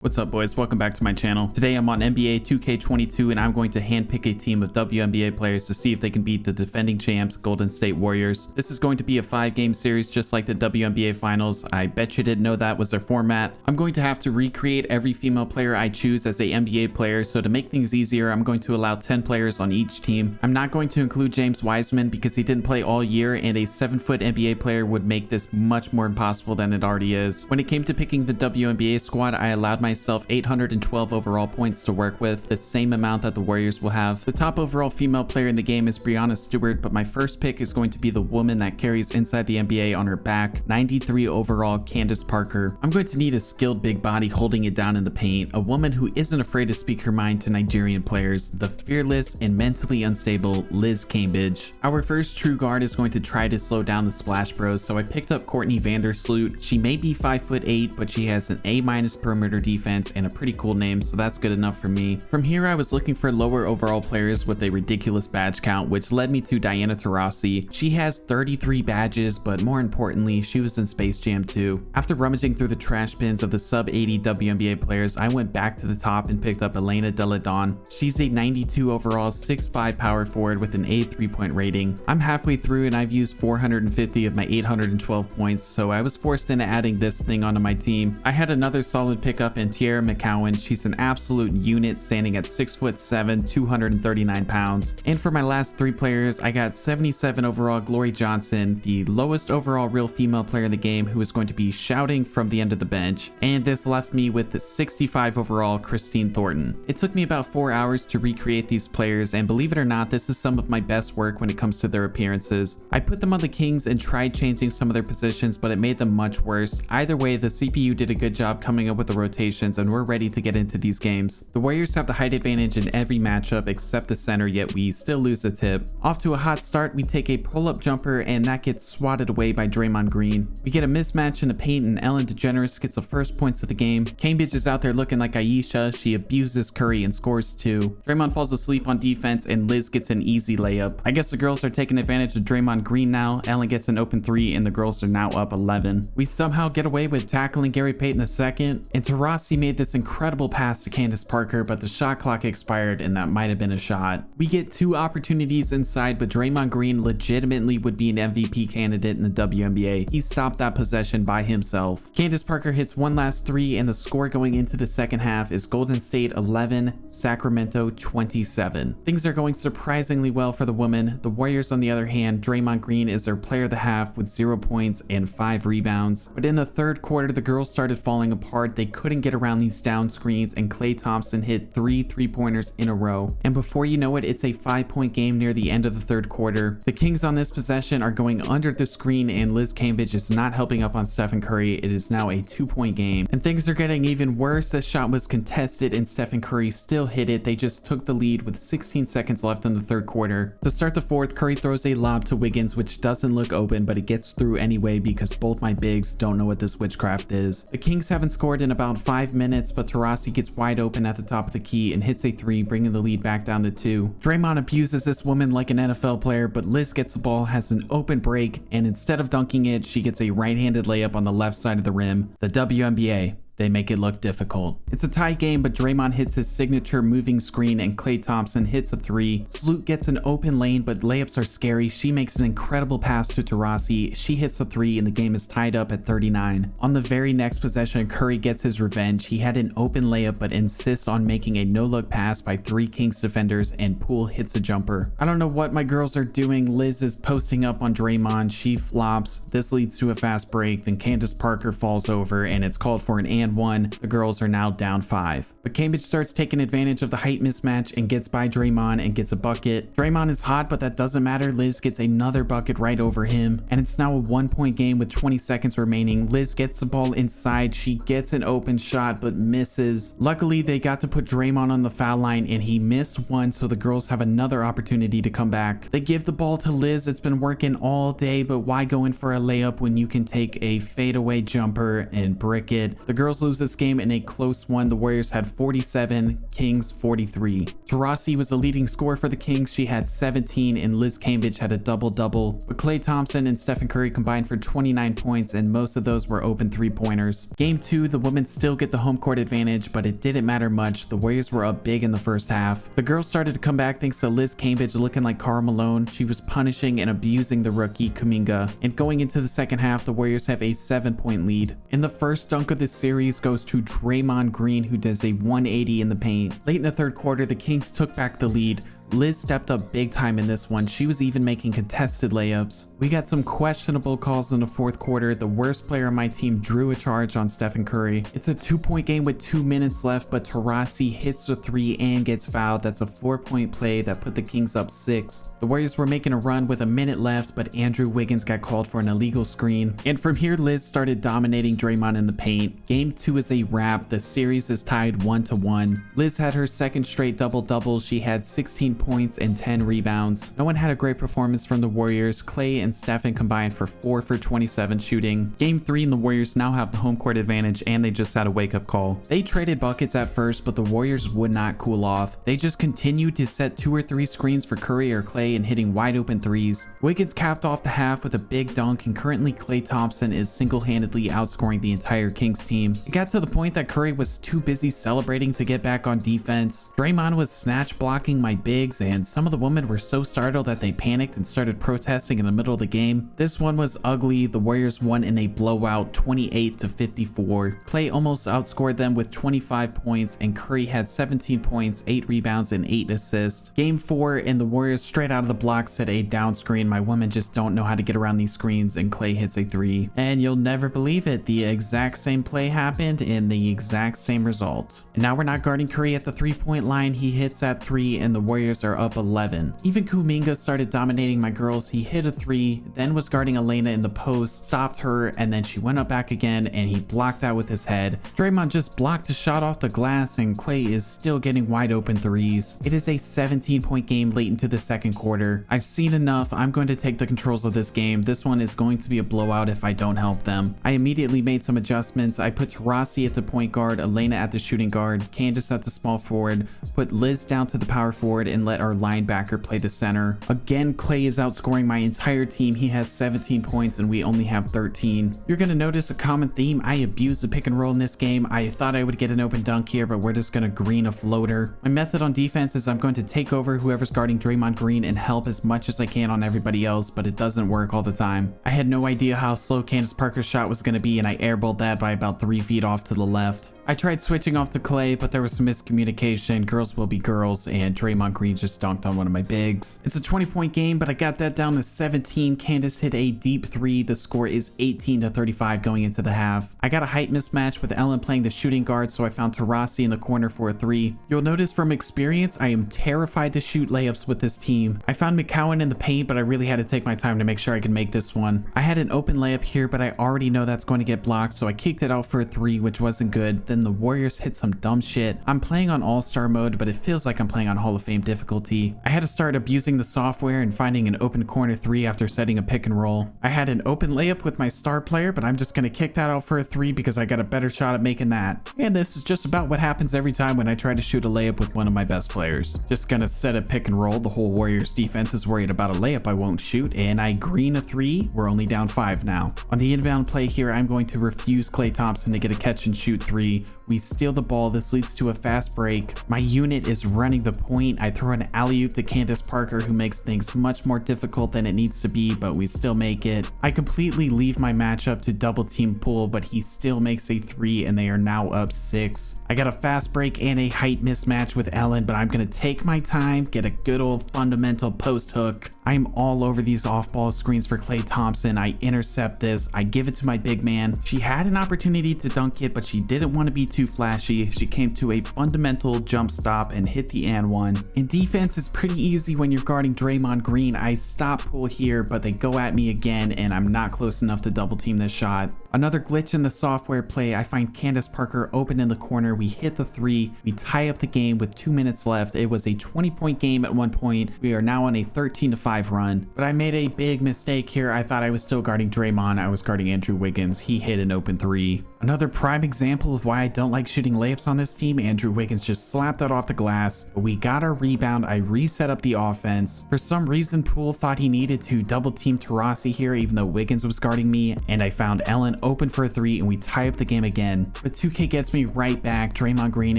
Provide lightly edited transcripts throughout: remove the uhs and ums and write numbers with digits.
What's up, boys? Welcome back to my channel. Today I'm on NBA 2K22 and I'm going to handpick a team of WNBA players to see if they can beat the defending champs Golden State Warriors. This is going to be a 5-game series just like the WNBA finals. I bet you didn't know that was their format. I'm going to have to recreate every female player I choose as a NBA player, so to make things easier I'm going to allow 10 players on each team. I'm not going to include James Wiseman because he didn't play all year, and a 7-foot NBA player would make this much more impossible than it already is. When it came to picking the WNBA squad, I allowed myself 812 overall points to work with, the same amount that the Warriors will have. The top overall female player in the game is Breanna Stewart, but my first pick is going to be the woman that carries inside the NBA on her back, 93 overall Candace Parker. I'm going to need a skilled big body holding it down in the paint, a woman who isn't afraid to speak her mind to Nigerian players, the fearless and mentally unstable Liz Cambage. Our first true guard is going to try to slow down the Splash Bros, so I picked up Courtney Vandersloot. She may be 5'8", but she has an A- perimeter defense and a pretty cool name, so that's good enough for me. From here, I was looking for lower overall players with a ridiculous badge count, which led me to Diana Taurasi. She has 33 badges, but more importantly, she was in Space Jam 2. After rummaging through the trash bins of the sub-80 WNBA players, I went back to the top and picked up Elena Delle Donne. She's a 92 overall, 6'5" power forward with an A 3-point rating. I'm halfway through and I've used 450 of my 812 points, so I was forced into adding this thing onto my team. I had another solid pickup in Tierra McCowan. She's an absolute unit, standing at 6'7", 239 pounds. And for my last 3 players, I got 77 overall Glory Johnson, the lowest overall real female player in the game, who is going to be shouting from the end of the bench. And this left me with the 65 overall Christine Thornton. It took me about 4 hours to recreate these players, and believe it or not, this is some of my best work when it comes to their appearances. I put them on the Kings and tried changing some of their positions, but it made them much worse. Either way, the CPU did a good job coming up with the rotations, and we're ready to get into these games. The Warriors have the height advantage in every matchup except the center, yet we still lose the tip. Off to a hot start, we take a pull-up jumper and that gets swatted away by Draymond Green. We get a mismatch in the paint and Ellen DeGeneres gets the first points of the game. Cambage is out there looking like Aisha. She abuses Curry and scores 2. Draymond falls asleep on defense and Liz gets an easy layup. I guess the girls are taking advantage of Draymond Green now. Ellen gets an open 3 and the girls are now up 11. We somehow get away with tackling Gary Payton II, and Taurasi made this incredible pass to Candace Parker, but the shot clock expired and that might have been a shot. We get 2 opportunities inside, but Draymond Green legitimately would be an MVP candidate in the WNBA. He stopped that possession by himself. Candace Parker hits one last 3 and the score going into the second half is Golden State 11, Sacramento 27. Things are going surprisingly well for the women. The Warriors, on the other hand, Draymond Green is their player of the half with 0 points and 5 rebounds. But in the third quarter, the girls started falling apart. They couldn't get around these down screens and Klay Thompson hit 3 3-pointers in a row. And before you know it, it's a 5-point game near the end of the third quarter. The Kings on this possession are going under the screen and Liz Cambage is not helping up on Stephen Curry. It is now a 2-point game. And things are getting even worse. The shot was contested and Stephen Curry still hit it. They just took the lead with 16 seconds left in the third quarter. To start the fourth, Curry throws a lob to Wiggins, which doesn't look open, but it gets through anyway because both my bigs don't know what this witchcraft is. The Kings haven't scored in about 5 minutes, but Taurasi gets wide open at the top of the key and hits a 3, bringing the lead back down to 2. Draymond abuses this woman like an NFL player, but Liz gets the ball, has an open break, and instead of dunking it, she gets a right-handed layup on the left side of the rim. The WNBA, they make it look difficult. It's a tie game, but Draymond hits his signature moving screen and Klay Thompson hits a 3. Sloot gets an open lane, but layups are scary. She makes an incredible pass to Taurasi. She hits a 3 and the game is tied up at 39. On the very next possession, Curry gets his revenge. He had an open layup, but insists on making a no-look pass by 3 Kings defenders and Poole hits a jumper. I don't know what my girls are doing. Liz is posting up on Draymond. She flops. This leads to a fast break. Then Candace Parker falls over and it's called for an and 1. The girls are now down 5. But Cambage starts taking advantage of the height mismatch and gets by Draymond and gets a bucket. Draymond is hot, but that doesn't matter. Liz gets another bucket right over him. And it's now a 1-point game with 20 seconds remaining. Liz gets the ball inside. She gets an open shot, but misses. Luckily, they got to put Draymond on the foul line and he missed one, so the girls have another opportunity to come back. They give the ball to Liz. It's been working all day, but why go in for a layup when you can take a fadeaway jumper and brick it? The girls lose this game in a close one. The Warriors had 47, Kings 43. Frosti was the leading scorer for the Kings. She had 17 and Liz Cambridge had a double-double. But Klay Thompson and Stephen Curry combined for 29 points and most of those were open three-pointers. Game 2, the women still get the home court advantage, but it didn't matter much. The Warriors were up big in the first half. The girls started to come back thanks to Liz Cambridge looking like Karl Malone. She was punishing and abusing the rookie Kuminga. And going into the second half, the Warriors have a 7-point lead. And the first dunk of this series goes to Draymond Green, who does a 180 in the paint. Late in the third quarter, the Kings took back the lead. Liz stepped up big time in this one. She was even making contested layups. We got some questionable calls in the fourth quarter. The worst player on my team drew a charge on Stephen Curry. It's a 2-point game with 2 minutes left, but Taurasi hits the 3 and gets fouled. That's a 4-point play that put the Kings up 6. The Warriors were making a run with a minute left, but Andrew Wiggins got called for an illegal screen. And from here, Liz started dominating Draymond in the paint. Game 2 is a wrap. The series is tied 1-1. Liz had her second straight double-double. She had 16 points and 10 rebounds. No one had a great performance from the Warriors. Klay and Stephen combined for 4 for 27 shooting. Game 3 and the Warriors now have the home court advantage and they just had a wake-up call. They traded buckets at first, but the Warriors would not cool off. They just continued to set 2 or 3 screens for Curry or Klay and hitting wide open threes. Wiggins capped off the half with a big dunk, and currently Klay Thompson is single-handedly outscoring the entire Kings team. It got to the point that Curry was too busy celebrating to get back on defense. Draymond was snatch blocking my bigs, and some of the women were so startled that they panicked and started protesting in the middle of the game. This one was ugly. The Warriors won in a blowout 28-54. Klay almost outscored them with 25 points and Curry had 17 points, 8 rebounds and 8 assists. Game 4 and the Warriors straight out of the block set a down screen. My women just don't know how to get around these screens and Klay hits a 3. And you'll never believe it, the exact same play happened and the exact same result. And now we're not guarding Curry at the 3-point line. He hits that 3 and the Warriors are up 11. Even Kuminga started dominating my girls. He hit a 3, then was guarding Elena in the post, stopped her, and then she went up back again and he blocked that with his head. Draymond just blocked a shot off the glass and Klay is still getting wide open threes. It is a 17-point game late into the second quarter. I've seen enough. I'm going to take the controls of this game. This one is going to be a blowout if I don't help them. I immediately made some adjustments. I put Taurasi at the point guard, Elena at the shooting guard, Candace at the small forward, put Liz down to the power forward, and let our linebacker play the center. Again, Klay is outscoring my entire team. He has 17 points and we only have 13. You're going to notice a common theme. I abused the pick and roll in this game. I thought I would get an open dunk here, but we're just going to green a floater. My method on defense is I'm going to take over whoever's guarding Draymond Green and help as much as I can on everybody else, but it doesn't work all the time. I had no idea how slow Candace Parker's shot was going to be and I airballed that by about 3 feet off to the left. I tried switching off to Klay, but there was some miscommunication. Girls will be girls, and Draymond Green just dunked on one of my bigs. It's a 20-point game, but I got that down to 17. Candace hit a deep 3. The score is 18-35 going into the half. I got a height mismatch with Ellen playing the shooting guard, so I found Taurasi in the corner for a 3. You'll notice from experience, I am terrified to shoot layups with this team. I found McCowan in the paint, but I really had to take my time to make sure I could make this one. I had an open layup here, but I already know that's going to get blocked, so I kicked it out for a 3, which wasn't good. Then the Warriors hit some dumb shit. I'm playing on all-star mode, but it feels like I'm playing on Hall of Fame difficulty. I had to start abusing the software and finding an open corner 3 after setting a pick and roll. I had an open layup with my star player, but I'm just going to kick that out for a 3 because I got a better shot at making that. And this is just about what happens every time when I try to shoot a layup with one of my best players. Just gonna set a pick and roll. The whole Warriors defense is worried about a layup I won't shoot, and I green a 3. We're only down 5 now. On the inbound play here, I'm going to refuse Klay Thompson to get a catch and shoot 3. We steal the ball. This leads to a fast break. My unit is running the point. I throw an alley-oop to Candace Parker, who makes things much more difficult than it needs to be, but we still make it. I completely leave my matchup to double team Poole, but he still makes a 3 and they are now up 6. I got a fast break and a height mismatch with Ellen, but I'm gonna take my time, get a good old fundamental post hook. I'm all over these off-ball screens for Klay Thompson. I intercept this. I give it to my big man. She had an opportunity to dunk it, but she didn't want to be too flashy. She came to a fundamental jump stop and hit the and one. And defense is pretty easy when you're guarding Draymond Green. I stop pull here, but they go at me again, and I'm not close enough to double team this shot. Another glitch in the software play, I find Candace Parker open in the corner. We hit the three. We tie up the game with 2 minutes left. It was a 20-point game at one point. We are now on a 13-5 run. But I made a big mistake here. I thought I was still guarding Draymond. I was guarding Andrew Wiggins. He hit an open three. Another prime example of why I don't like shooting layups on this team. Andrew Wiggins just slapped that off the glass. But we got our rebound. I reset up the offense. For some reason, Poole thought he needed to double team Taurasi here, even though Wiggins was guarding me. And I found Ellen open for a three, and we tie up the game again. But 2K gets me right back. Draymond Green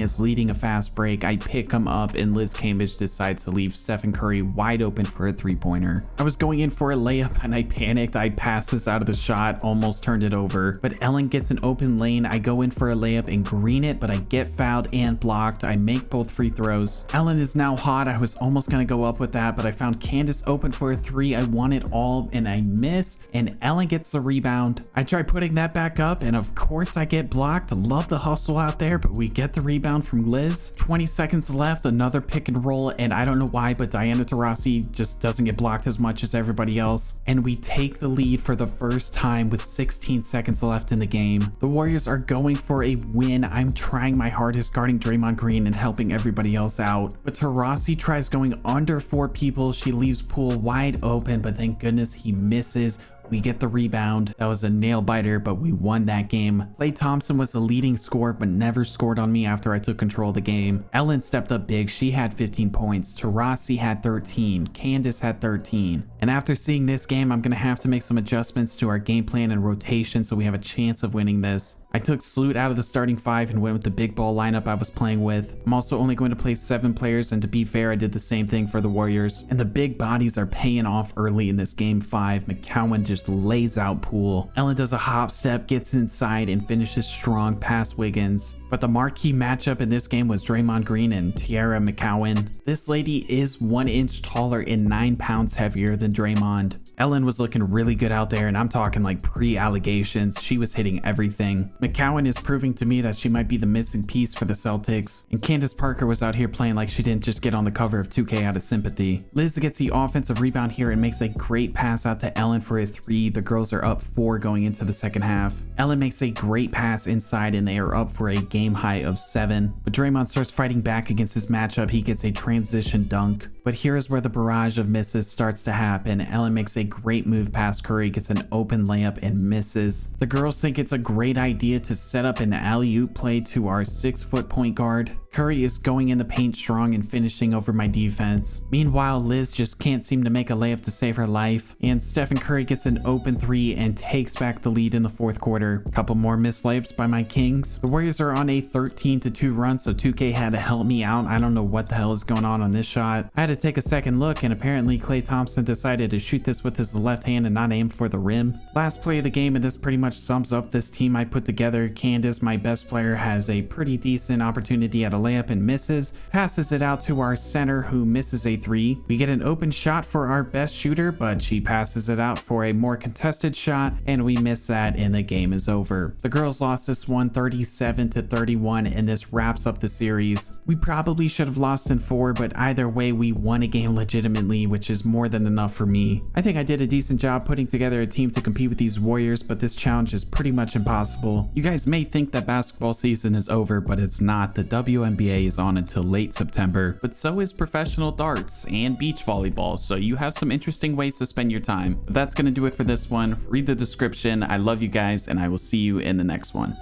is leading a fast break. I pick him up, and Liz Cambage decides to leave Stephen Curry wide open for a three-pointer. I was going in for a layup, and I panicked. I passed this out of the shot, almost turned it over. But Ellen gets an open lane. I go in for a layup and green it, but I get fouled and blocked. I make both free throws. Ellen is now hot. I was almost going to go up with that, but I found Candace open for a three. I won it all, and I miss, and Ellen gets the rebound. I try putting that back up, and of course I get blocked. Love the hustle out there, but we get the rebound from Liz. 20 seconds left, another pick and roll, and I don't know why, but Diana Taurasi just doesn't get blocked as much as everybody else, and we take the lead for the first time with 16 seconds left in the game. The Warriors are going for a win. I'm trying my hardest guarding Draymond Green and helping everybody else out, but Taurasi tries going under 4 people. She leaves Poole wide open, but thank goodness he misses. We get the rebound. That was a nail biter, but we won that game. Klay Thompson was the leading scorer, but never scored on me after I took control of the game. Ellen stepped up big. She had 15 points. Taurasi had 13. Candace had 13. And after seeing this game, I'm going to have to make some adjustments to our game plan and rotation so we have a chance of winning this. I took Sloot out of the starting 5 and went with the big ball lineup I was playing with. I'm also only going to play 7 players, and to be fair, I did the same thing for the Warriors. And the big bodies are paying off early in this game 5. McCowan just lays out Poole. Ellen does a hop step, gets inside, and finishes strong past Wiggins. But the marquee matchup in this game was Draymond Green and Tiara McCowan. This lady is 1 inch taller and 9 pounds heavier than Draymond. Ellen was looking really good out there, and I'm talking like pre-allegations. She was hitting everything. McCowan is proving to me that she might be the missing piece for the Celtics. And Candace Parker was out here playing like she didn't just get on the cover of 2K out of sympathy. Liz gets the offensive rebound here and makes a great pass out to Ellen for a 3. The girls are up 4 going into the second half. Ellen makes a great pass inside, and they are up for a game high of 7. But Draymond starts fighting back against his matchup. He gets a transition dunk. But here is where the barrage of misses starts to happen. Ellen makes a great move past Curry, gets an open layup and misses. The girls think it's a great idea to set up an alley-oop play to our 6-foot point guard. Curry is going in the paint strong and finishing over my defense. Meanwhile, Liz just can't seem to make a layup to save her life, and Stephen Curry gets an open 3 and takes back the lead in the fourth quarter. Couple more missed layups by my Kings. The Warriors are on a 13-2 run, so 2K had to help me out. I don't know what the hell is going on this shot. I had to take a second look, and apparently Klay Thompson decided to shoot this with his left hand and not aim for the rim. Last play of the game, and this pretty much sums up this team I put together. Candace, my best player, has a pretty decent opportunity at a layup and misses, passes it out to our center who misses a 3. We get an open shot for our best shooter, but she passes it out for a more contested shot, and we miss that, and the game is over. The girls lost this one 37-31, and this wraps up the series. We probably should have lost in 4, but either way we won a game legitimately, which is more than enough for me. I think I did a decent job putting together a team to compete with these Warriors, but this challenge is pretty much impossible. You guys may think that basketball season is over, but it's not. The WNBA is on until late September, but so is professional darts and beach volleyball, so you have some interesting ways to spend your time. But that's gonna do it for this one. Read the description. I love you guys, and I will see you in the next one.